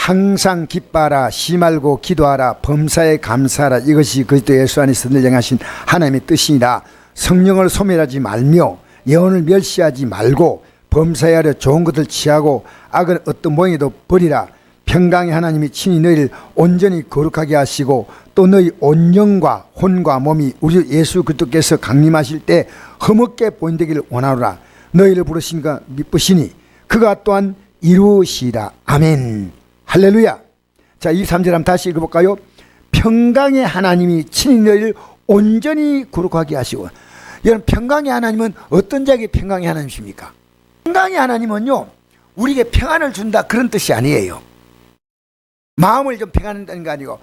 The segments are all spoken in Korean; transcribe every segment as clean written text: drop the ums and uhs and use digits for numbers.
항상 기뻐하라, 쉬 말고 기도하라, 범사에 감사하라. 이것이 그리스도 예수 안에서 늘 행하신 하나님의 뜻이니라. 성령을 소멸하지 말며 예언을 멸시하지 말고 범사에 하려 좋은 것을 취하고 악은 어떤 모양에도 버리라. 평강의 하나님이 친히 너희를 온전히 거룩하게 하시고 또 너희 온 영과 혼과 몸이 우리 예수 그리스도께서 강림하실 때 흠없게 보인되기를 원하노라. 너희를 부르시니까 미쁘시니 그가 또한 이루시리라. 아멘. 할렐루야. 자, 23절 한번 다시 읽어볼까요? 평강의 하나님이 친히 너희를 온전히 거룩하게 하시고. 여러분, 평강의 하나님은 어떤 자에게 평강의 하나님이십니까? 평강의 하나님은요, 우리에게 평안을 준다 그런 뜻이 아니에요. 마음을 좀 평안한다는 거 아니고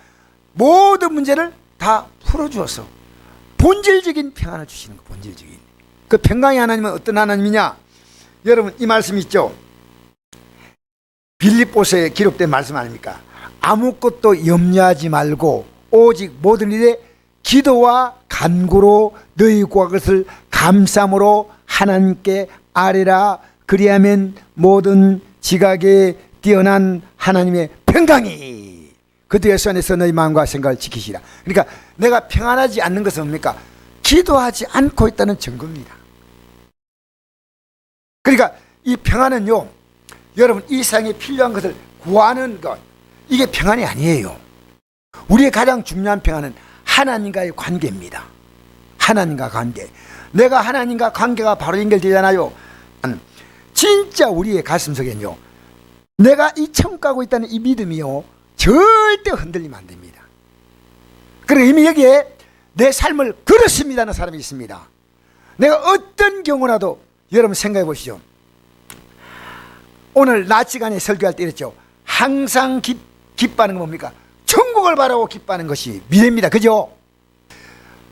모든 문제를 다 풀어주어서 본질적인 평안을 주시는 거. 본질적인 그 평강의 하나님은 어떤 하나님이냐? 여러분, 이 말씀 있죠? 빌립보서에 기록된 말씀 아닙니까? 아무것도 염려하지 말고 오직 모든 일에 기도와 간구로 너희 구할 것을 감사함으로 하나님께 아뢰라. 그리하면 모든 지각에 뛰어난 하나님의 평강이 그들의 손에서 너희 마음과 생각을 지키시라. 그러니까 내가 평안하지 않는 것은 뭡니까? 기도하지 않고 있다는 증거입니다. 그러니까 이 평안은요, 여러분, 이 세상에 필요한 것을 구하는 것, 이게 평안이 아니에요. 우리의 가장 중요한 평안은 하나님과의 관계입니다. 하나님과 관계. 내가 하나님과 관계가 바로 연결되잖아요. 진짜 우리의 가슴속에는요, 내가 이 천국 가고 있다는 이 믿음이요, 절대 흔들리면 안 됩니다. 그리고 이미 여기에 내 삶을 걸었습니다는 사람이 있습니다. 내가 어떤 경우라도 여러분 생각해 보시죠. 오늘 낮 시간에 설교할 때 이랬죠. 항상 기뻐하는 건 뭡니까? 천국을 바라고 기뻐하는 것이 미래입니다. 그죠?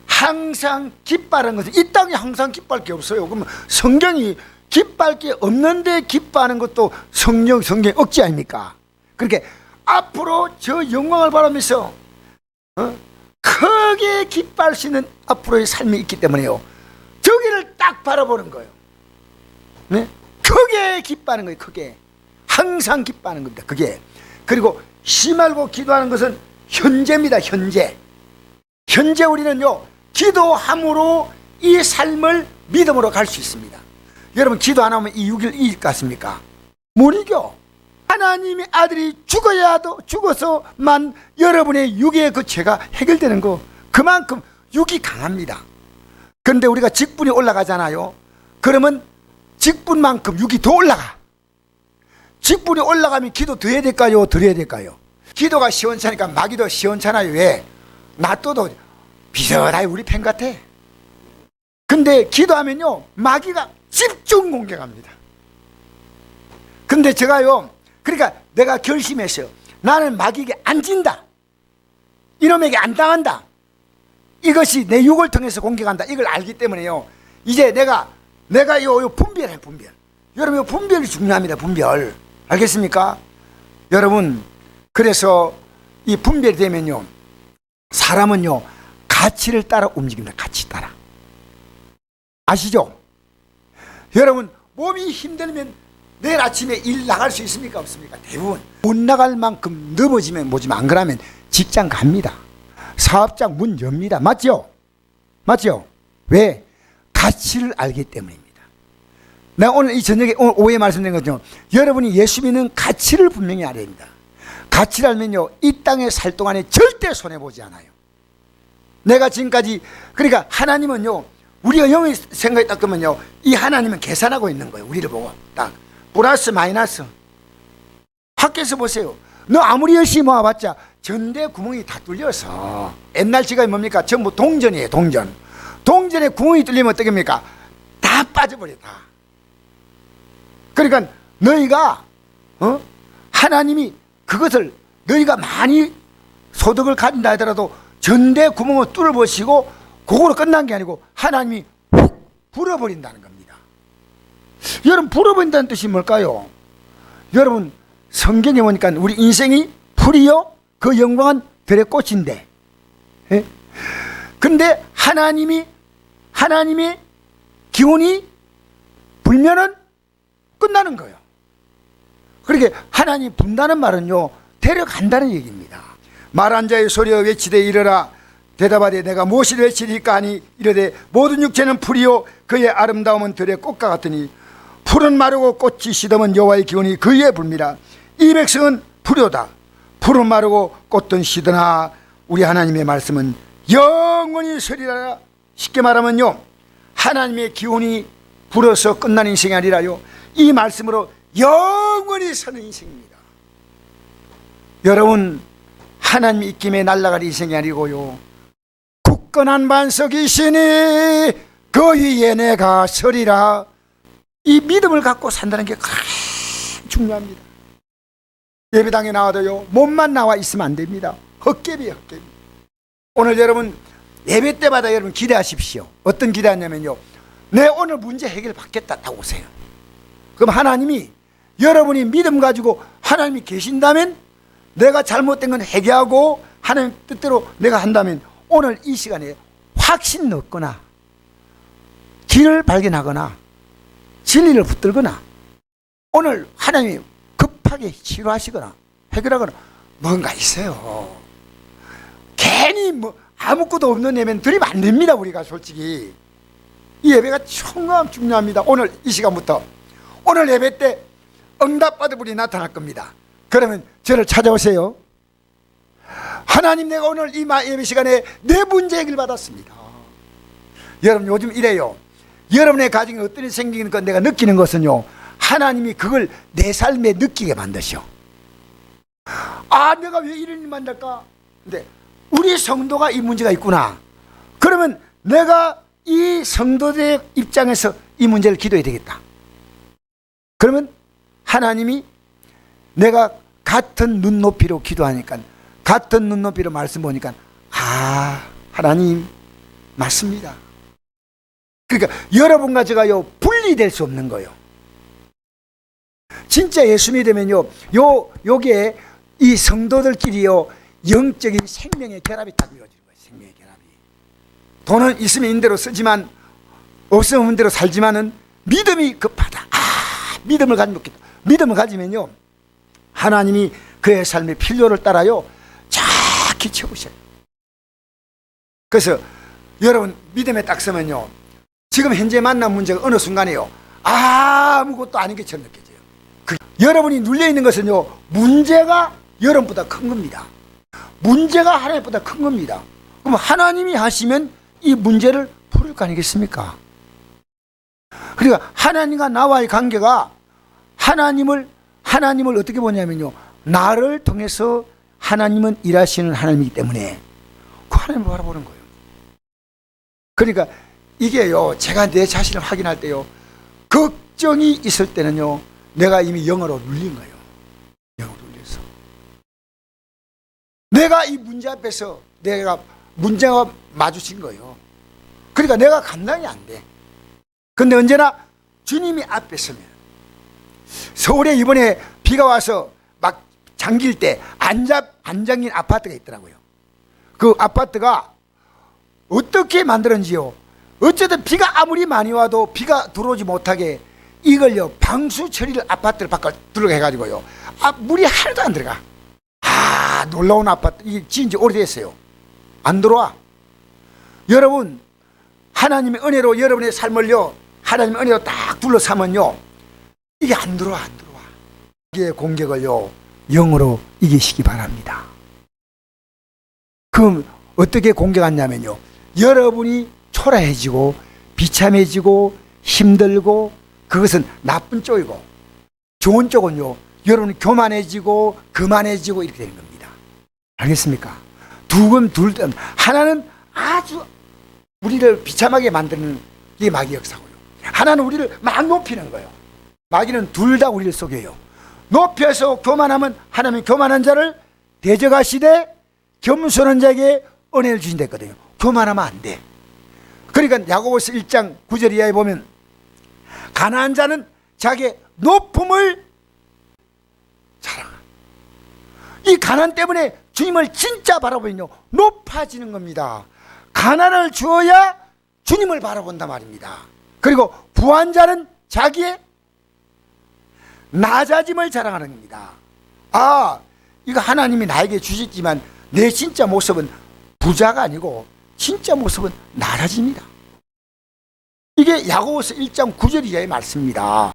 항상 기뻐하는 것은 이 땅에 항상 기뻐할 게 없어요. 그러면 성경이 기뻐할 게 없는데 기뻐하는 것도 성경의 억지 아닙니까? 그렇게 앞으로 저 영광을 바라면서 크게 기뻐할 수 있는 앞으로의 삶이 있기 때문에요, 저기를 딱 바라보는 거예요. 네? 크게 기뻐하는 거예요. 크게 항상 기뻐하는 겁니다. 그게. 그리고 쉬 말고 기도하는 것은 현재입니다. 현재 우리는요, 기도함으로 이 삶을 믿음으로 갈 수 있습니다. 여러분, 기도 안 하면 이 6일 이길 것 같습니까? 못 이겨. 하나님의 아들이 죽어서만 여러분의 육의 그 죄가 해결되는 거, 그만큼 육이 강합니다. 그런데 우리가 직분이 올라가잖아요. 그러면 직분만큼 육이 더 올라가. 직분이 올라가면 기도 더 해야 될까요? 덜 해야 될까요? 기도가 시원찮으니까 마귀도 시원찮아요. 왜? 놔둬도 비슷하게 우리 편 같아. 근데 기도하면요, 마귀가 집중 공격합니다. 근데 제가요, 그러니까 내가 결심했어요. 나는 마귀에게 안 진다. 이놈에게 안 당한다. 이것이 내 육을 통해서 공격한다. 이걸 알기 때문에요, 이제 내가 요 분별해. 여러분, 분별이 중요합니다. 분별. 알겠습니까? 여러분, 그래서 이 분별이 되면요, 사람은요, 가치를 따라 움직입니다. 가치 따라. 아시죠? 여러분, 몸이 힘들면 내일 아침에 일 나갈 수 있습니까? 없습니까? 대부분 못 나갈 만큼 넘어지면 뭐지만, 안 그러면 직장 갑니다. 사업장 문 엽니다. 맞죠? 왜? 가치를 알기 때문입니다. 내가 오늘 이 저녁에 오후에 말씀드린 것처럼 여러분이 예수 믿는 가치를 분명히 알아야 됩니다. 가치를 알면요, 이 땅에 살 동안에 절대 손해보지 않아요. 내가 지금까지, 그러니까 하나님은요, 우리가 영의 생각이 딱 그러면요, 이 하나님은 계산하고 있는 거예요. 우리를 보고 딱 플러스 마이너스. 밖에서 보세요. 너 아무리 열심히 모아봤자 전대 구멍이 다 뚫려서, 옛날 지갑이 뭡니까? 전부 동전이에요. 동전에 구멍이 뚫리면 어떻게 합니까? 다 빠져버려. 다. 그러니까 너희가 하나님이 그것을, 너희가 많이 소득을 가진다 하더라도 전대 구멍을 뚫어보시고 그거로 끝난 게 아니고 하나님이 훅 불어버린다는 겁니다. 여러분, 불어버린다는 뜻이 뭘까요? 여러분, 성경에 보니까 우리 인생이 풀이요, 그 영광은 들의 꽃인데, 근데 하나님의 기운이 불면은 끝나는 거예요. 그렇게 하나님 분다는 말은요, 데려간다는 얘기입니다. 말한 자의 소리여 외치되 이르라. 대답하되 내가 무엇을 외치리까 하니 이르되 모든 육체는 풀이요 그의 아름다움은 들의 꽃과 같으니 풀은 마르고 꽃이 시듬은 여호와의 기운이 그 위에 불미라. 이 백성은 불효다. 풀은 마르고 꽃은 시드나 우리 하나님의 말씀은 영원히 서리라. 쉽게 말하면요, 하나님의 기운이 불어서 끝난 인생이 아니라요, 이 말씀으로 영원히 사는 인생입니다. 여러분, 하나님 입김에 날아갈 인생이 아니고요, 굳건한 반석이시니 그 위에 내가 서리라. 이 믿음을 갖고 산다는 게 가장 중요합니다. 예배당에 나와도요, 몸만 나와 있으면 안 됩니다. 헛개비. 오늘 여러분 예배 때마다 여러분 기대하십시오. 어떤 기대하냐면요, 내 오늘 문제 해결 받겠다고 오세요. 그럼 하나님이, 여러분이 믿음 가지고 하나님이 계신다면, 내가 잘못된 건 회개하고 하나님 뜻대로 내가 한다면 오늘 이 시간에 확신 얻거나 길을 발견하거나 진리를 붙들거나 오늘 하나님이 급하게 치료하시거나 해결하거나 뭔가 있어요. 괜히 뭐 아무것도 없는 예배는 드리면 안 됩니다. 우리가 솔직히 이 예배가 정말 중요합니다. 오늘 이 시간부터 오늘 예배 때 응답받을 분이 나타날 겁니다. 그러면 저를 찾아오세요. 하나님, 내가 오늘 이 예배 시간에 내 문제 해결 받았습니다. 여러분, 요즘 이래요. 여러분의 가정에 어떤 일이 생기는 건 내가 느끼는 것은요, 하나님이 그걸 내 삶에 느끼게 만드셔. 아, 내가 왜 이런 일 만날까? 근데 우리 성도가 이 문제가 있구나. 그러면 내가 이 성도의 입장에서 이 문제를 기도해야 되겠다. 그러면 하나님이, 내가 같은 눈높이로 기도하니까, 같은 눈높이로 말씀 보니까, 아, 하나님 맞습니다. 그러니까 여러분과 제가요, 분리될 수 없는 거예요. 진짜 예수 믿으면요, 요게 이 성도들끼리요, 영적인 생명의 결합이 딱 이루어지는 거예요. 생명의 결합이. 돈은 있으면 인대로 쓰지만 없으면 인대로 살지만은 믿음이 급하다. 아, 믿음을 가지면 좋겠다. 믿음을 가지면요, 하나님이 그의 삶의 필요를 따라요, 정확히 채우셔요. 그래서 여러분 믿음에 딱 서면요, 지금 현재 만난 문제가 어느 순간에요, 아무것도 아닌 것처럼 느껴져요. 여러분이 눌려있는 것은요, 문제가 여러분보다 큰 겁니다. 문제가 하나님보다 큰 겁니다. 그럼 하나님이 하시면 이 문제를 풀을 거 아니겠습니까? 그러니까 하나님과 나와의 관계가, 하나님을 어떻게 보냐면요, 나를 통해서 하나님은 일하시는 하나님이기 때문에 그 하나님을 바라보는 거예요. 그러니까 이게요, 제가 내 자신을 확인할 때요, 걱정이 있을 때는요, 내가 이미 영어로 눌린 거예요. 영어로 눌려서 내가 이 문제 앞에서 내가 문제가 마주친 거예요. 그러니까 내가 감당이 안 돼. 근데 언제나 주님이 앞에 서면, 서울에 이번에 비가 와서 막 잠길 때 안 잠긴 아파트가 있더라고요. 그 아파트가 어떻게 만들었는지요, 어쨌든 비가 아무리 많이 와도 비가 들어오지 못하게 이걸요, 방수 처리를 아파트를 바꿔 들어가 해가지고요, 물이 하나도 안 들어가. 놀라운 아파트. 이게 지은 지 오래됐어요. 안 들어와. 여러분, 하나님의 은혜로 여러분의 삶을요, 하나님의 은혜로 딱 둘러싸면요, 이게 안 들어와. 이게 공격을요, 영으로 이기시기 바랍니다. 그럼 어떻게 공격하냐면요, 여러분이 초라해지고 비참해지고 힘들고, 그것은 나쁜 쪽이고, 좋은 쪽은요, 여러분이 교만해지고 거만해지고 이렇게 되는 겁니다. 알겠습니까? 하나는 아주 우리를 비참하게 만드는 게 마귀 역사고요, 하나는 우리를 막 높이는 거예요. 마귀는 둘 다 우리를 속여요. 높여서 교만하면 하나님이 교만한 자를 대적하시되 겸손한 자에게 은혜를 주신다 했거든요. 교만하면 안 돼. 그러니까 야고보서 1장 9절 이하에 보면, 가난한 자는 자기의 높음을 자랑한다. 이 가난 때문에 주님을 진짜 바라보면요, 높아지는 겁니다. 가난을 주어야 주님을 바라본단 말입니다. 그리고 부한 자는 자기의 낮아짐을 자랑하는 겁니다. 이거 하나님이 나에게 주셨지만 내 진짜 모습은 부자가 아니고 진짜 모습은 나라집니다. 이게 야고보서 1장 9절 이하의 말씀입니다.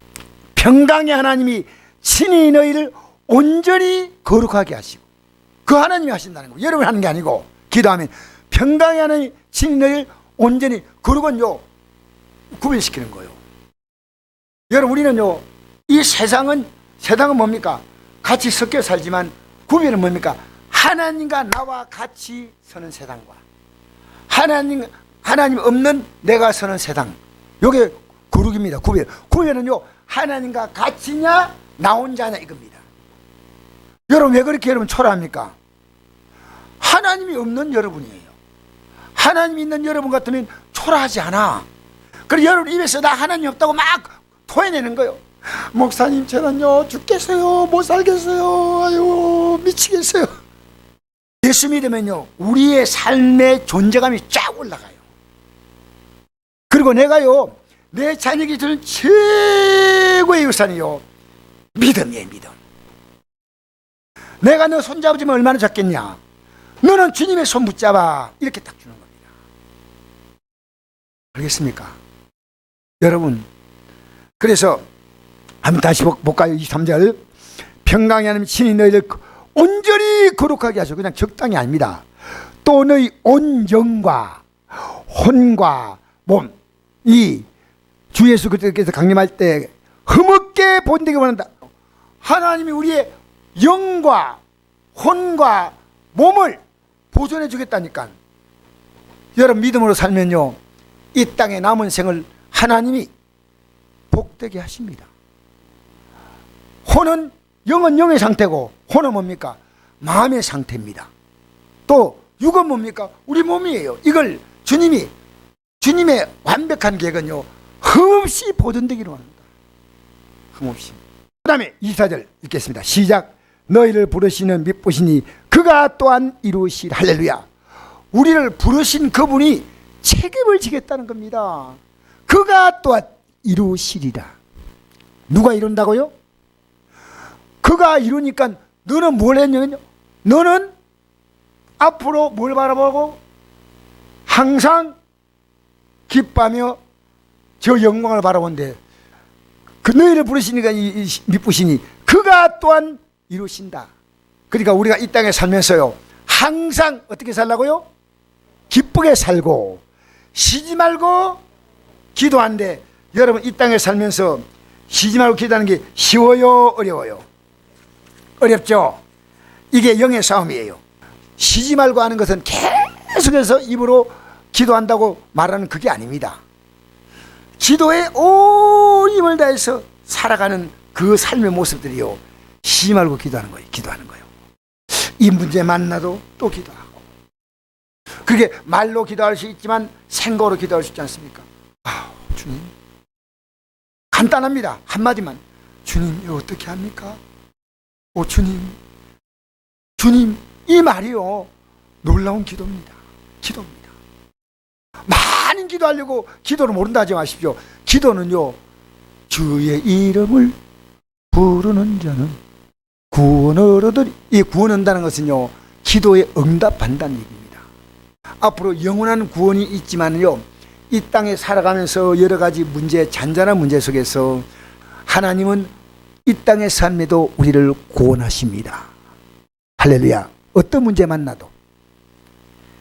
평강의 하나님이 친히 너희를 온전히 거룩하게 하시고, 그 하나님이 하신다는 거예요. 여러분이 하는 게 아니고, 기도하면 평강의 하나님이 친히 너희를 온전히, 거룩은요 구별시키는 거예요. 여러분, 우리는요 이 세상은 뭡니까? 같이 섞여 살지만 구별은 뭡니까? 하나님과 나와 같이 서는 세상과 하나님 없는 내가 서는 세상, 요게 거룩입니다. 구별은요 하나님과 같이냐 나 혼자냐 이겁니다. 여러분, 왜 그렇게 여러분 초라합니까? 하나님이 없는 여러분이에요. 하나님이 있는 여러분 같으면 초라하지 않아. 그래서 여러분 입에서 나 하나님 없다고 막 토해내는 거예요. 목사님, 저는요 죽겠어요, 못 살겠어요, 아유 미치겠어요. 예수 믿으면요 우리의 삶의 존재감이 쫙 올라가요. 그리고 내가요 내 자녀에게 주는 최고의 유산이요 믿음이에요. 믿음. 내가 너 손잡으면 얼마나 좋겠냐, 너는 주님의 손 붙잡아, 이렇게 딱 주는 겁니다. 알겠습니까? 여러분, 그래서 한번 다시 볼까요? 23절. 평강의 하나님 친히 너희를 온전히 거룩하게 하시고, 그냥 적당히 아닙니다. 또 너희 온 영과 혼과 몸, 이 주 예수 그리스도께서 강림할 때 흠없게 본되게 원한다. 하나님이 우리의 영과 혼과 몸을 보존해 주겠다니까. 여러분, 믿음으로 살면요 이 땅의 남은 생을 하나님이 복되게 하십니다. 영은 영의 상태고, 혼은 뭡니까? 마음의 상태입니다. 또 육은 뭡니까? 우리 몸이에요. 이걸 주님의 완벽한 계획은요 흠없이 보존되기로 합니다. 흠없이. 그 다음에 24절 읽겠습니다. 시작. 너희를 부르시는 미쁘시니 그가 또한 이루시리. 할렐루야. 우리를 부르신 그분이 책임을 지겠다는 겁니다. 그가 또한 이루시리라. 누가 이룬다고요? 그가 이루니까 너는 뭘 했냐면요, 너는 앞으로 뭘 바라보고 항상 기뻐하며 저 영광을 바라본대. 그 너희를 부르시니까 미쁘시니 그가 또한 이루신다. 그러니까 우리가 이 땅에 살면서요 항상 어떻게 살라고요? 기쁘게 살고 쉬지 말고 기도한대. 여러분, 이 땅에 살면서 쉬지 말고 기도하는 게 쉬워요, 어려워요? 어렵죠? 이게 영의 싸움이에요. 쉬지 말고 하는 것은 계속해서 입으로 기도한다고 말하는 그게 아닙니다. 기도에 온 힘을 다해서 살아가는 그 삶의 모습들이요 쉬지 말고 기도하는 거예요. 이 문제 만나도 또 기도하고. 그게 말로 기도할 수 있지만 생각으로 기도할 수 있지 않습니까? 주님, 간단합니다. 한마디만. 주님, 이거 어떻게 합니까? 주님, 이 말이요 놀라운 기도입니다. 많은 기도하려고 기도를 모른다 하지 마십시오. 기도는요 주의 이름을 부르는 자는 구원을 얻으리. 이 구원한다는 것은요 기도에 응답한다는 얘기입니다. 앞으로 영원한 구원이 있지만요 이 땅에 살아가면서 여러 가지 잔잔한 문제 속에서 하나님은 이 땅의 삶에도 우리를 구원하십니다. 할렐루야. 어떤 문제 만나도.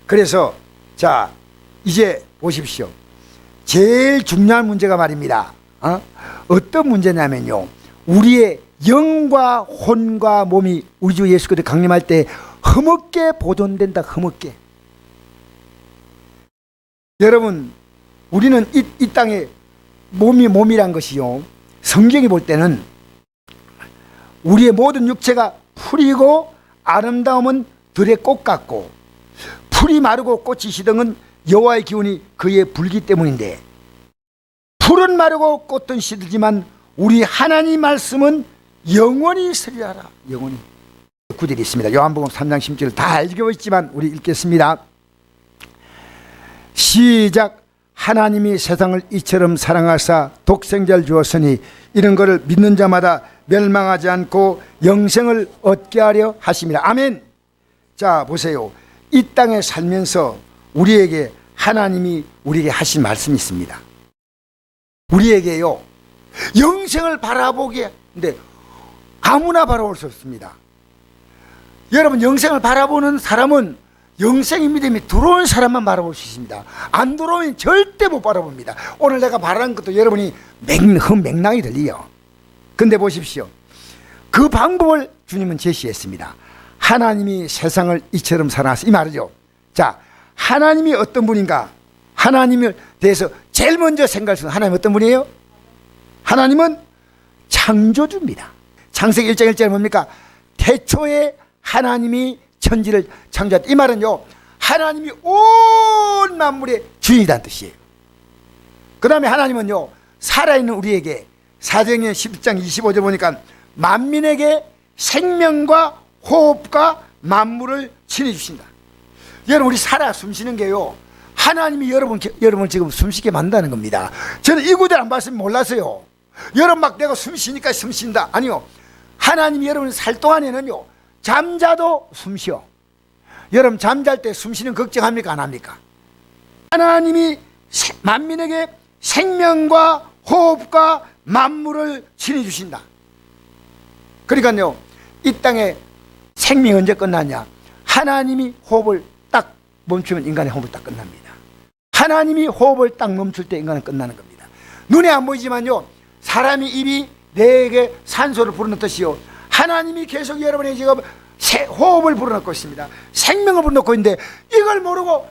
그래서 자 이제 보십시오. 제일 중요한 문제가 말입니다. 어떤 문제냐면요 우리의 영과 혼과 몸이 우리 주 예수 그리스도 강림할 때 흠없게 보존된다. 흠없게. 여러분, 우리는 이 땅에 몸이란 것이요 성경이 볼 때는 우리의 모든 육체가 풀이고 아름다움은 들의 꽃 같고 풀이 마르고 꽃이 시등은 여호와의 기운이 그에 불기 때문인데, 풀은 마르고 꽃은 시들지만 우리 하나님 말씀은 영원히 있으리라. 영원히. 구절이 있습니다. 요한복음 3장 10절을 다 읽어있지만 우리 읽겠습니다. 시작. 하나님이 세상을 이처럼 사랑하사 독생자를 주었으니 이런 것을 믿는 자마다 멸망하지 않고 영생을 얻게 하려 하심이라. 아멘. 자, 보세요. 이 땅에 살면서 우리에게 하나님이 우리에게 하신 말씀이 있습니다. 우리에게요, 영생을 바라보게. 근데 아무나 바라볼 수 없습니다. 여러분, 영생을 바라보는 사람은 영생의 믿음이 들어온 사람만 바라볼 수 있습니다. 안 들어오면 절대 못 바라봅니다. 오늘 내가 말하는 것도 여러분이 맥락이 들리요. 근데 보십시오. 그 방법을 주님은 제시했습니다. 하나님이 세상을 이처럼 사랑하사. 이 말이죠. 자, 하나님이 어떤 분인가? 하나님을 대해서 제일 먼저 생각할 수 있는 하나님은 어떤 분이에요? 하나님은 창조주입니다. 창세기 1장 1절에 뭡니까? 태초에 하나님이 천지를 창조했다. 이 말은요, 하나님이 온 만물의 주인이라는 뜻이에요. 그 다음에 하나님은요, 살아있는 우리에게 사도행전 10장 25절 보니까 만민에게 생명과 호흡과 만물을 친해 주신다. 여러분, 우리 살아 숨쉬는 게요, 하나님이 여러분을 지금 숨쉬게 만드는 겁니다. 저는 이 구절 안 봤으면 몰랐어요. 여러분 막 내가 숨쉬니까 숨쉰다. 아니요. 하나님이 여러분 살 동안에는요, 잠자도 숨쉬어. 여러분 잠잘 때 숨쉬는 걱정합니까? 안 합니까? 하나님이 만민에게 생명과 호흡과 만물을 친해 주신다. 그러니까요, 이 땅에 생명이 언제 끝나냐? 하나님이 호흡을 딱 멈추면 인간의 호흡이 딱 끝납니다. 하나님이 호흡을 딱 멈출 때 인간은 끝나는 겁니다. 눈에 안 보이지만요, 사람이 입이 내게 산소를 불어넣듯이요, 하나님이 계속 여러분의 지금 호흡을 불어넣고 있습니다. 생명을 불어넣고 있는데 이걸 모르고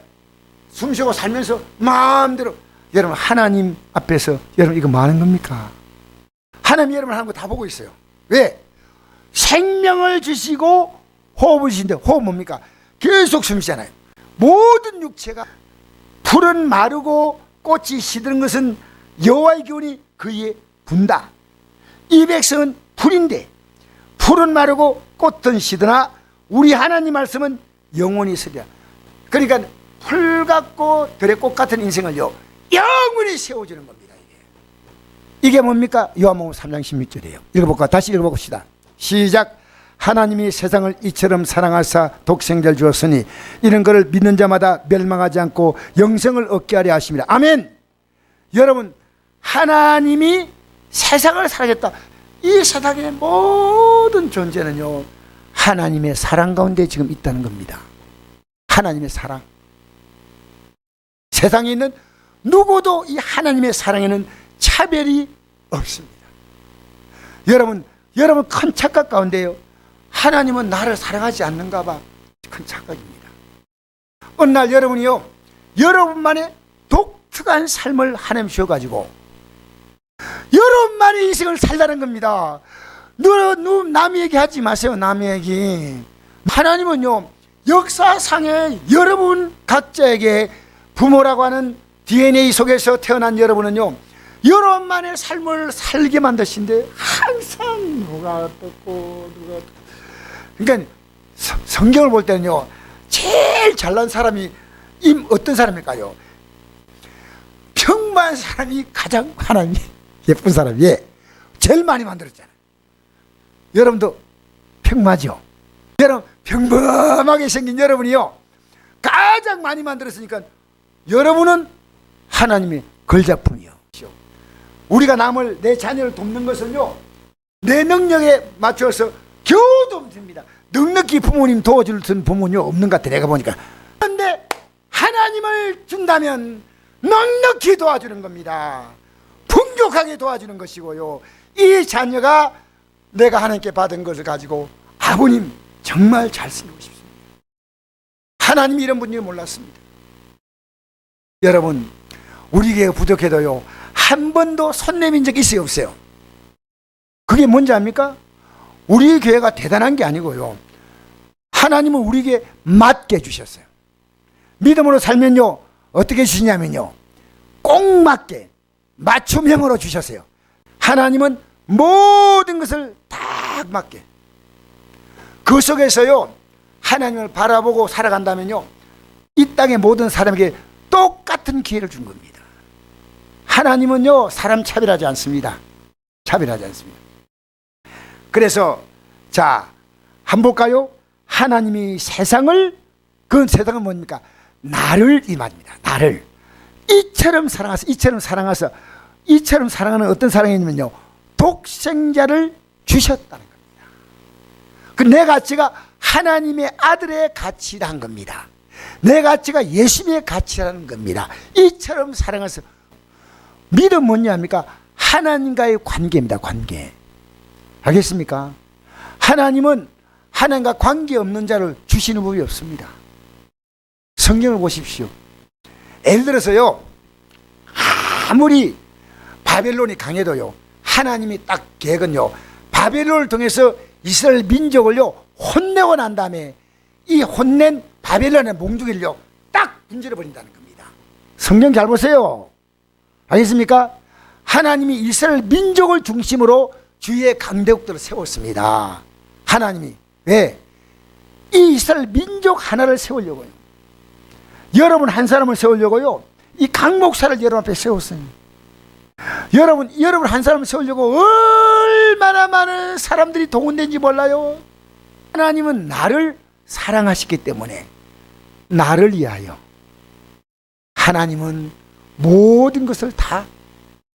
숨쉬고 살면서 마음대로, 여러분 하나님 앞에서 여러분 이거 뭐 하는 겁니까? 하나님이 여러분 하는 거 다 보고 있어요. 왜? 생명을 주시고 호흡을 주시는데, 호흡 뭡니까? 계속 숨쉬잖아요. 모든 육체가, 풀은 마르고 꽃이 시드는 것은 여호와의 기운이 그 위에 분다. 이 백성은 풀인데 풀은 마르고 꽃은 시드나 우리 하나님 말씀은 영원히 있으리라. 그러니까 풀 같고 들의 꽃 같은 인생을요, 영원히 세워주는 겁니다. 이게 뭡니까? 요한복음 3장 16절이에요. 읽어볼까? 다시 읽어봅시다. 시작. 하나님이 세상을 이처럼 사랑하사 독생자를 주었으니 이런 것을 믿는 자마다 멸망하지 않고 영생을 얻게 하려 하심이라. 아멘. 여러분, 하나님이 세상을 사랑했다. 이 세상의 모든 존재는요, 하나님의 사랑 가운데 지금 있다는 겁니다. 하나님의 사랑. 세상에 있는 누구도 이 하나님의 사랑에는 차별이 없습니다. 여러분 큰 착각 가운데요, 하나님은 나를 사랑하지 않는가 봐. 큰 착각입니다. 어느 날 여러분이요, 여러분만의 독특한 삶을 하나님 주셔가지고 여러분만의 인생을 살라는 겁니다. 남 얘기하지 마세요. 남 얘기. 하나님은요, 역사상에 여러분 각자에게 부모라고 하는 DNA 속에서 태어난 여러분은요, 여러분만의 삶을 살게 만드신데 항상 누가 어떻고 누가 어떻고. 그러니까 성경을 볼 때는요, 제일 잘난 사람이 어떤 사람일까요? 평범한 사람이 가장 하나님 예쁜 사람이 제일 많이 만들었잖아요. 여러분도 평범하죠? 여러분 평범하게 생긴 여러분이요, 가장 많이 만들었으니까 여러분은 하나님의 걸작품이요. 우리가 내 자녀를 돕는 것은요, 내 능력에 맞춰서 겨우 돕습니다. 넉넉히 부모님 도와줄 부모님 없는 것 같아, 내가 보니까. 그런데 하나님을 준다면 넉넉히 도와주는 겁니다. 풍족하게 도와주는 것이고요, 이 자녀가 내가 하나님께 받은 것을 가지고 아버님 정말 잘 쓰고 싶습니다. 하나님이 이런 분인지 몰랐습니다. 여러분, 우리 교회가 부족해도요, 한 번도 손 내민 적이 있어요, 없어요? 그게 뭔지 압니까? 우리 교회가 대단한 게 아니고요, 하나님은 우리에게 맞게 주셨어요. 믿음으로 살면요, 어떻게 주시냐면요, 꼭 맞게 맞춤형으로 주셨어요. 하나님은 모든 것을 딱 맞게. 그 속에서요, 하나님을 바라보고 살아간다면요, 이 땅의 모든 사람에게 똑같은 기회를 준 겁니다. 하나님은요, 사람 차별하지 않습니다. 차별하지 않습니다. 그래서 자, 한번 볼까요? 하나님이 세상을, 그 세상은 뭡니까? 나를 이 말입니다. 나를 이처럼 사랑하서 이처럼 사랑하는 어떤 사랑이냐면요, 독생자를 주셨다는 겁니다. 그 내 가치가 하나님의 아들의 가치라는 겁니다. 내 가치가 예수님의 가치라는 겁니다. 이처럼 사랑해서. 믿음 뭐냐합니까? 하나님과의 관계입니다. 관계. 알겠습니까? 하나님은 하나님과 관계없는 자를 주시는 법이 없습니다. 성경을 보십시오. 예를 들어서요, 아무리 바벨론이 강해도요, 하나님이 딱 계획은요, 바벨론을 통해서 이스라엘 민족을요 혼내고 난 다음에 이 혼낸 바벨론의 몽둥이를요 딱 분질러 버린다는 겁니다. 성경 잘 보세요. 알겠습니까? 하나님이 이스라엘 민족을 중심으로 주위의 강대국들을 세웠습니다. 하나님이 왜? 이 이스라엘 민족 하나를 세우려고요. 여러분 한 사람을 세우려고요, 이 강 목사를 여러분 앞에 세웠어요. 여러분 한 사람을 세우려고 얼마나 많은 사람들이 동원된지 몰라요. 하나님은 나를 사랑하시기 때문에 나를 위하여 하나님은 모든 것을 다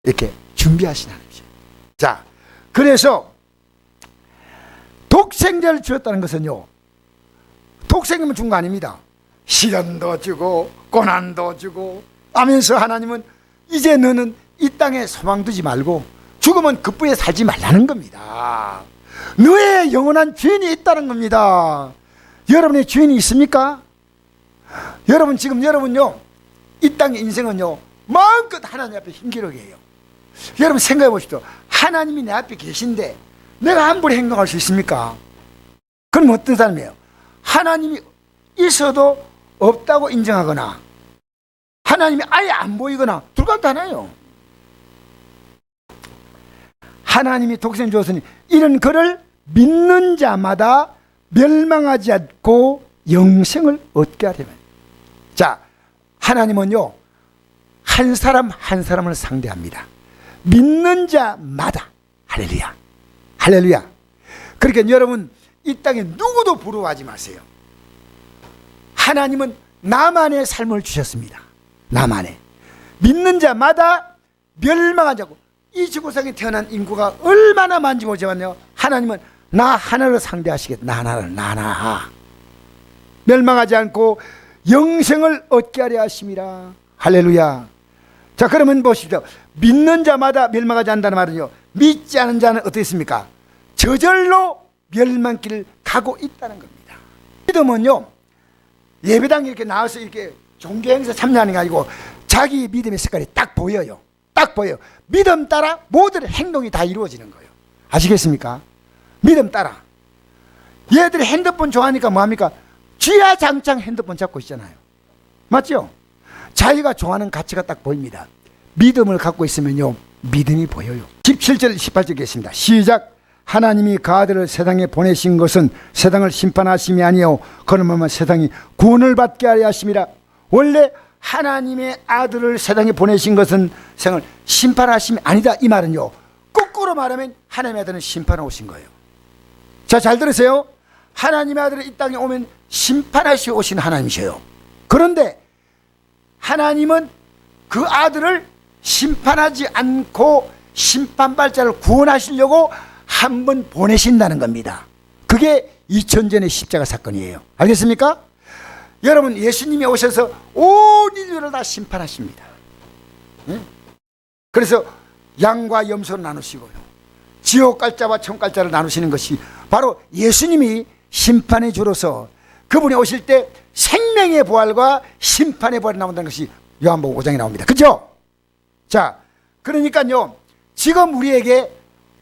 이렇게 준비하신 하나님이죠. 자, 그래서 독생자를 주었다는 것은요, 독생자만 준 거 아닙니다. 시련도 주고 고난도 주고 하면서 하나님은 이제 너는 이 땅에 소망 두지 말고 죽으면 그뿐에 살지 말라는 겁니다. 너의 영원한 주인이 있다는 겁니다. 여러분의 주인이 있습니까? 여러분 지금 여러분요, 이 땅의 인생은요 마음껏 하나님 앞에 힘기르게 해요. 여러분 생각해 보십시오. 하나님이 내 앞에 계신데 내가 함부로 행동할 수 있습니까? 그럼 어떤 사람이에요? 하나님이 있어도 없다고 인정하거나 하나님이 아예 안 보이거나 둘 가운데 하나예요. 하나님이 독생 주었으니 이런 그를 믿는 자마다 멸망하지 않고 영생을 얻게 하려면. 자, 하나님은요 한 사람 한 사람을 상대합니다. 믿는 자마다. 할렐루야, 할렐루야. 그러니까 여러분 이 땅에 누구도 부러워하지 마세요. 하나님은 나만의 삶을 주셨습니다. 나만의. 믿는 자마다 멸망하지 않고. 이 지구상에 태어난 인구가 얼마나 많은지 보지만요, 하나님은 나 하나를 상대하시겠다. 나 하나 멸망하지 않고 영생을 얻게 하려 하심이라. 할렐루야. 자, 그러면 보십시오. 믿는 자마다 멸망하지 않는다는 말은요, 믿지 않은 자는 어떻게 있습니까? 저절로 멸망길을 가고 있다는 겁니다. 믿음은요, 예배당에 이렇게 나와서 이렇게 종교행사 참여하는 게 아니고 자기 믿음의 색깔이 딱 보여요. 딱 보여요. 믿음 따라 모든 행동이 다 이루어지는 거예요. 아시겠습니까? 믿음 따라. 얘들이 핸드폰 좋아하니까 뭐합니까? 쥐야장창 핸드폰 잡고 있잖아요. 맞죠? 자기가 좋아하는 가치가 딱 보입니다. 믿음을 갖고 있으면요, 믿음이 보여요. 17절 18절 겠습니다. 시작. 하나님이 그 아들을 세상에 보내신 것은 세상을 심판하심이 아니요 그러면 세상이 구원을 받게 하려 하심이라. 원래 하나님의 아들을 세상에 보내신 것은 세상을 심판하심이 아니다. 이 말은요, 거꾸로 말하면 하나님의 아들은 심판하러 오신 거예요. 자, 잘 들으세요. 하나님의 아들은 이 땅에 오면 심판하시러 오신 하나님이셔요. 그런데 하나님은 그 아들을 심판하지 않고 심판발자를 구원하시려고 한 번 보내신다는 겁니다. 그게 2000전의 십자가 사건이에요. 알겠습니까? 여러분, 예수님이 오셔서 온 인류를 다 심판하십니다. 그래서 양과 염소를 나누시고요, 지옥 갈자와 천국 갈자를 나누시는 것이 바로 예수님이 심판의 주로서 그분이 오실 때 생명의 부활과 심판의 부활이 나온다는 것이 요한복음 5장에 나옵니다. 그죠? 자, 그러니까요, 지금 우리에게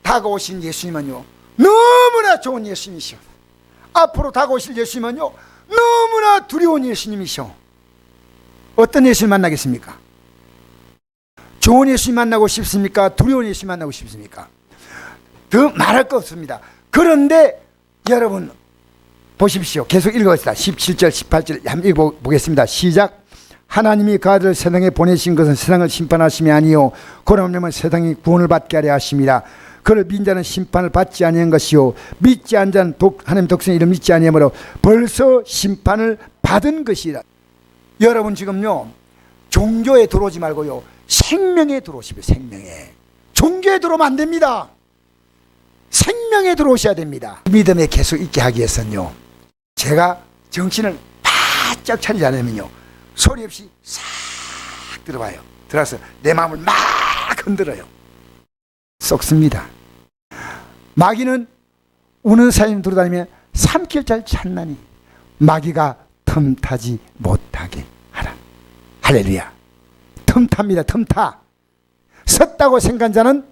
다가오신 예수님은요, 너무나 좋은 예수님이시오. 앞으로 다가오실 예수님은요, 너무나 두려운 예수님이시오. 어떤 예수님 만나겠습니까? 좋은 예수님 만나고 싶습니까? 두려운 예수님 만나고 싶습니까? 더 말할 거 없습니다. 그런데 여러분 보십시오. 계속 읽어봅시다. 17절 18절 한번 읽어보겠습니다. 시작. 하나님이 그 아들을 세상에 보내신 것은 세상을 심판하심이 아니요 그러면 세상이 구원을 받게 하려 하심이라. 그를 믿는 자는 심판을 받지 아니한 것이요 믿지 않은 자는 하나님 독생의 이름 믿지 아니하므로 벌써 심판을 받은 것이라. 여러분 지금요 종교에 들어오지 말고요 생명에 들어오시면 생명에. 종교에 들어오면 안 됩니다. 생명에 들어오셔야 됩니다. 믿음에 계속 있게 하기 위해서는요 제가 정신을 바짝 차리지 않으면요 소리 없이 싹 들어와요. 들어와서 내 마음을 막 흔들어요. 썩습니다. 마귀는 우는 사이에 돌아다니며 삼킬 잘 찾나니 마귀가 틈타지 못하게 하라. 할렐루야. 틈탑니다. 틈타. 섰다고 생각한 자는,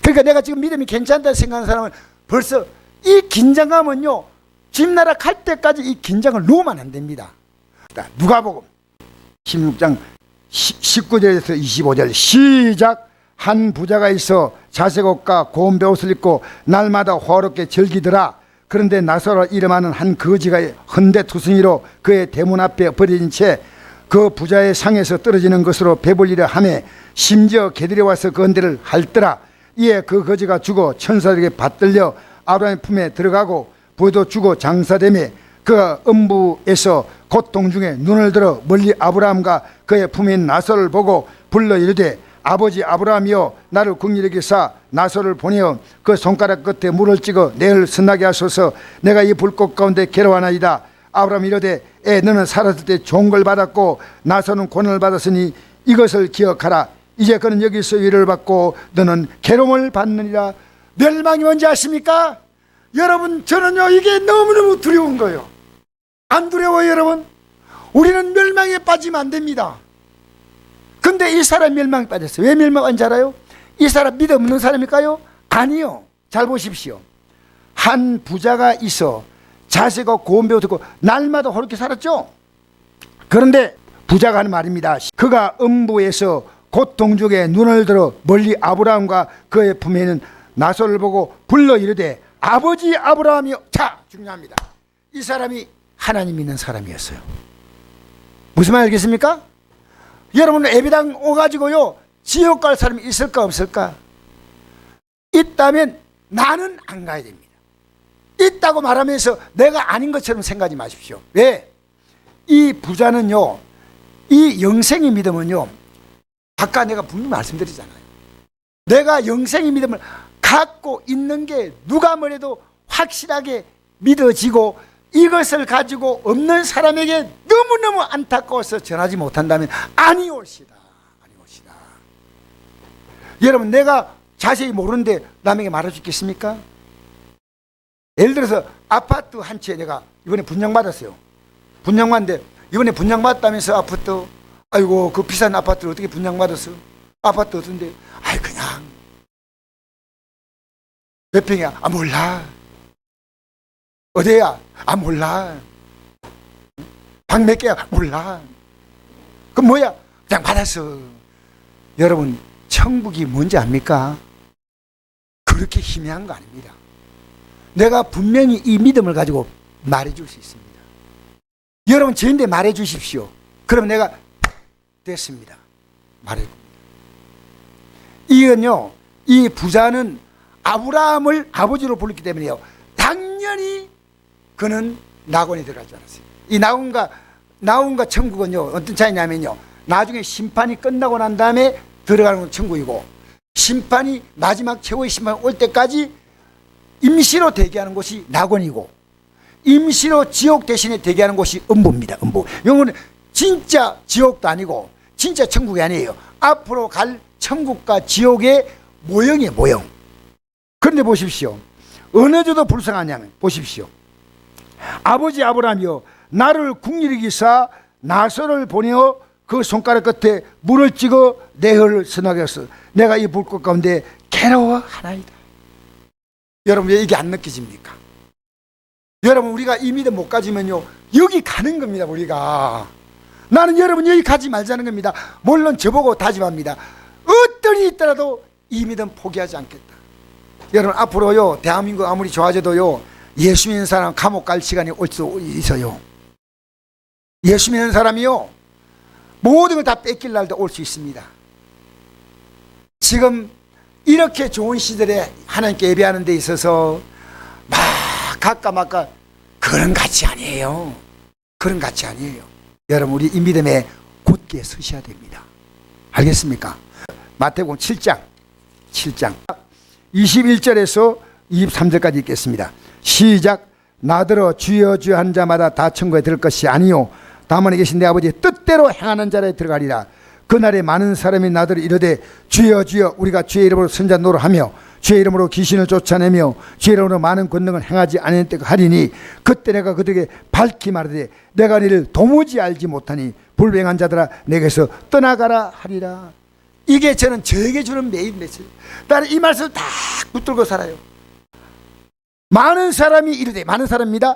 그러니까 내가 지금 믿음이 괜찮다 생각하는 사람은 벌써 이 긴장감은요 집나라 갈 때까지 이 긴장을 놓으면 안 됩니다. 누가복음 16장 19절에서 25절 시작. 한 부자가 있어 자색 옷과 고운 베옷을 입고 날마다 호화롭게 즐기더라. 그런데 나사로 이름하는 한 거지가 헌데투성이로 그의 대문 앞에 버려진 채 그 부자의 상에서 떨어지는 것으로 배불리려 하매 심지어 개들이 와서 그 헌데를 핥더라. 이에 그 거지가 죽어 천사들에게 받들려 아브라함의 품에 들어가고 부도 죽어 장사되매 그가 음부에서 고통 중에 눈을 들어 멀리 아브라함과 그의 품에 있는 나서를 보고 불러 이르되 아버지 아브라함이여 나를 긍휼히 여기사 나서를 보내어 그 손가락 끝에 물을 찍어 내을 선나게 하소서. 내가 이 불꽃 가운데 괴로워하나이다. 아브라함이 이르되 너는 살았을 때 좋은 걸 받았고 나서는 고난을 받았으니 이것을 기억하라. 이제 그는 여기서 위를 받고 너는 괴로움을 받느니라. 멸망이 뭔지 아십니까? 여러분 저는요 이게 너무너무 두려운 거예요. 안 두려워요 여러분? 우리는 멸망에 빠지면 안 됩니다. 근데 이 사람 멸망에 빠졌어요. 왜 멸망한지 알아요? 이 사람 믿음 없는 사람일까요? 아니요. 잘 보십시오. 한 부자가 있어 자세가 고운 배우 듣고 날마다 호롭게 살았죠. 그런데 부자가 하는 말입니다. 그가 음부에서 고통 중에 눈을 들어 멀리 아브라함과 그의 품에 있는 나소를 보고 불러 이르되 아버지 아브라함이여. 자, 중요합니다. 이 사람이 하나님 믿는 사람이었어요. 무슨 말 알겠습니까? 여러분 예배당 오가지고요 지옥 갈 사람이 있을까 없을까? 있다면 나는 안 가야 됩니다. 있다고 말하면서 내가 아닌 것처럼 생각하지 마십시오. 왜? 이 부자는요 이 영생의 믿음은요 아까 내가 분명히 말씀드리잖아요. 내가 영생의 믿음을 갖고 있는 게 누가 뭐래도 확실하게 믿어지고 이것을 가지고 없는 사람에게 너무너무 안타까워서 전하지 못한다면 아니올시다. 아니올시다. 여러분 내가 자세히 모르는데 남에게 말할 수 있겠습니까? 예를 들어서 아파트 한 채 내가 이번에 분양받았어요. 분양받는데 이번에 분양받았다면서 아파트, 아이고 그 비싼 아파트를 어떻게 분양받았어? 아파트 어떤데? 아이 그냥 몇 평이야? 아 몰라. 어디야? 아 몰라. 방 몇 개야? 몰라. 그럼 뭐야? 그냥 받았어. 여러분 천국이 뭔지 압니까? 그렇게 희미한 거 아닙니다. 내가 분명히 이 믿음을 가지고 말해줄 수 있습니다. 여러분 저인데 말해 주십시오. 그럼 내가 됐습니다. 말해줍니다. 이건요 이 부자는 아브라함을 아버지로 불렀기 때문에요 당연히 그는 낙원에 들어갈 줄 알았어요. 이 낙원과 천국은요 어떤 차이냐면요 나중에 심판이 끝나고 난 다음에 들어가는 건 천국이고 심판이 마지막 최고의 심판 올 때까지 임시로 대기하는 곳이 낙원이고 임시로 지옥 대신에 대기하는 곳이 음부입니다. 음부. 이거는 진짜 지옥도 아니고 진짜 천국이 아니에요. 앞으로 갈 천국과 지옥의 모형이에요. 모형. 그런데 보십시오. 어느 정도 불쌍하냐면 보십시오. 아버지 아브라함이여 나를 궁일히 기사 나서를 보내어 그 손가락 끝에 물을 찍어 내 혀를 선하게 했어. 내가 이 불꽃 가운데 괴로워하나이다. 여러분 왜 이게 안 느껴집니까? 여러분 우리가 이 믿음 못 가지면요 여기 가는 겁니다. 우리가 나는 여러분 여기 가지 말자는 겁니다. 물론 저보고 다짐합니다. 어떤 일이 있더라도 이 믿음 포기하지 않겠다. 여러분 앞으로요 대한민국 아무리 좋아져도요 예수 믿는 사람 감옥 갈 시간이 올 수 있어요. 예수 믿는 사람이요 모든 걸 다 뺏길 날도 올 수 있습니다. 지금 이렇게 좋은 시절에 하나님께 예배하는 데 있어서 막 갈까 말까 그런 가치 아니에요. 그런 가치 아니에요. 여러분, 우리 이 믿음에 굳게 서셔야 됩니다. 알겠습니까? 마태복음 7장 21절에서 23절까지 읽겠습니다. 시작. 나더러 주여 주여 한 자마다 다 천국에 들을 것이 아니요 다만 계신 내 아버지의 뜻대로 행하는 자라에 들어가리라. 그날에 많은 사람이 나더러 이르되 주여 주여 우리가 주의 이름으로 선자 노릇하며 주의 이름으로 귀신을 쫓아내며 주의 이름으로 많은 권능을 행하지 아니했다고 하리니 그때 내가 그들에게 밝히 말하되 내가 너를 도무지 알지 못하니 불행한 자들아 내게서 떠나가라 하리라. 이게 저에게 주는 메인 메시지. 나는 이 말씀을 다 붙들고 살아요. 많은 사람이 이르되, 많은 사람입니다.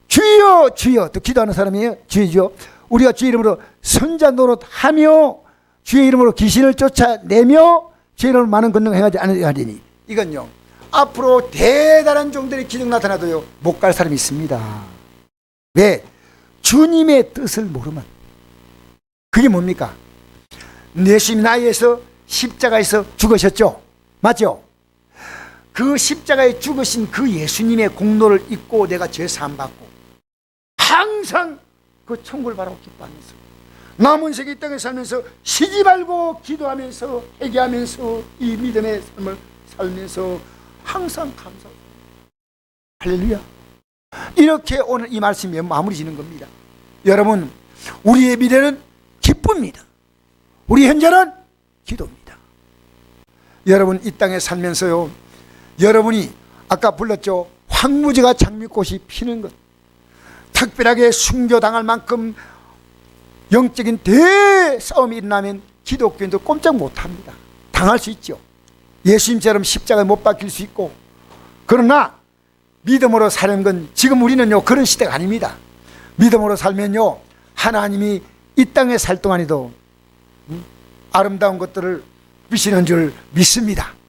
주여 주여, 또 기도하는 사람이에요. 주여 주여 우리가 주의 이름으로 선자 노릇하며 주의 이름으로 귀신을 쫓아내며 주의 이름으로 많은 권능을 행하지 아니하리니. 이건요, 앞으로 대단한 종들의 기능 나타나도요 못 갈 사람이 있습니다. 왜? 주님의 뜻을 모르면. 그게 뭡니까? 예수님 나이에서 십자가에서 죽으셨죠. 맞죠? 그 십자가에 죽으신 그 예수님의 공로를 잊고 내가 죄사함 받고 항상 그 천국을 바라고 기뻐하면서 남은 세계 이 땅에 살면서 쉬지 말고 기도하면서 회개하면서 이 믿음의 삶을 살면서 항상 감사하고 할렐루야. 이렇게 오늘 이 말씀이 마무리 지는 겁니다. 여러분, 우리의 미래는 기쁨입니다. 우리 현재는 기도입니다. 여러분, 이 땅에 살면서요, 여러분이 아까 불렀죠, 황무지가 장미꽃이 피는 것, 특별하게 순교당할 만큼 영적인 대싸움이 일어나면 기독교인도 꼼짝 못합니다. 당할 수 있죠. 예수님처럼 십자가에 못 박힐 수 있고. 그러나 믿음으로 사는 건 지금 우리는요 그런 시대가 아닙니다. 믿음으로 살면요 하나님이 이 땅에 살 동안에도 아름다운 것들을 주시는 줄 믿습니다.